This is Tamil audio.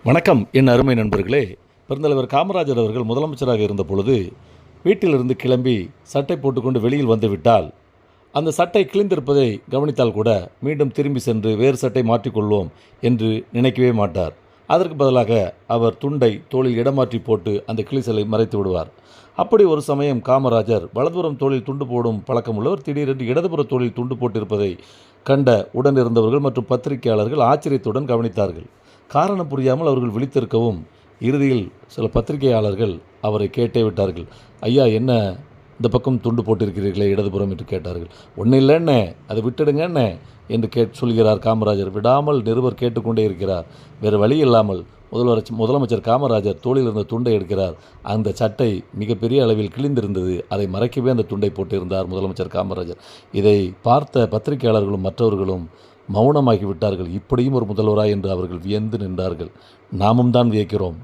வணக்கம் என் அருமை நண்பர்களே. பெருந்தலைவர் காமராஜர் அவர்கள் முதலமைச்சராக இருந்த பொழுது வீட்டிலிருந்து கிளம்பி சட்டை போட்டுக்கொண்டு வெளியில் வந்துவிட்டால் அந்த சட்டை கிழிந்திருப்பதை கவனித்தால் கூட மீண்டும் திரும்பி சென்று வேறு சட்டை மாற்றிக்கொள்வோம் என்று நினைக்கவே மாட்டார். அதற்கு பதிலாக அவர் துண்டை தோளில் இடமாற்றி போட்டு அந்த கிழிசலை மறைத்து விடுவார். அப்படி ஒரு சமயம் காமராஜர் வலதுபுறம் தோளில் துண்டு போடும் பழக்கம் உள்ளவர் திடீரென்று இடதுபுற தோளில் துண்டு போட்டிருப்பதை கண்ட உடனிருந்தவர்கள் மற்றும் பத்திரிகையாளர்கள் ஆச்சரியத்துடன் கவனித்தார்கள். காரணம் புரியாமல் அவர்கள் விழித்திருக்கவும் இறுதியில் சில பத்திரிகையாளர்கள் அவரை கேட்டே விட்டார்கள். ஐயா, என்ன இந்த பக்கம் துண்டு போட்டிருக்கிறீர்களே இடதுபுறம் என்று கேட்டார்கள். ஒன்றும் இல்லைன்னு அதை விட்டுடுங்கன்னு என்று சொல்கிறார் காமராஜர். விடாமல் நிருபர் கேட்டுக்கொண்டே இருக்கிறார். வேறு வழி இல்லாமல் முதலமைச்சர் காமராஜர் தோளில் இருந்த துண்டை எடுக்கிறார். அந்த சட்டை மிகப்பெரிய அளவில் கிழிந்திருந்தது. அதை மறைக்கவே அந்த துண்டை போட்டிருந்தார் முதலமைச்சர் காமராஜர். இதை பார்த்த பத்திரிகையாளர்களும் மற்றவர்களும் மௌனமாகிவிட்டார்கள். இப்படியும் ஒரு முதல்வராய் என்று அவர்கள் வியந்து நின்றார்கள். நாமும் தான் வியக்கிறோம்.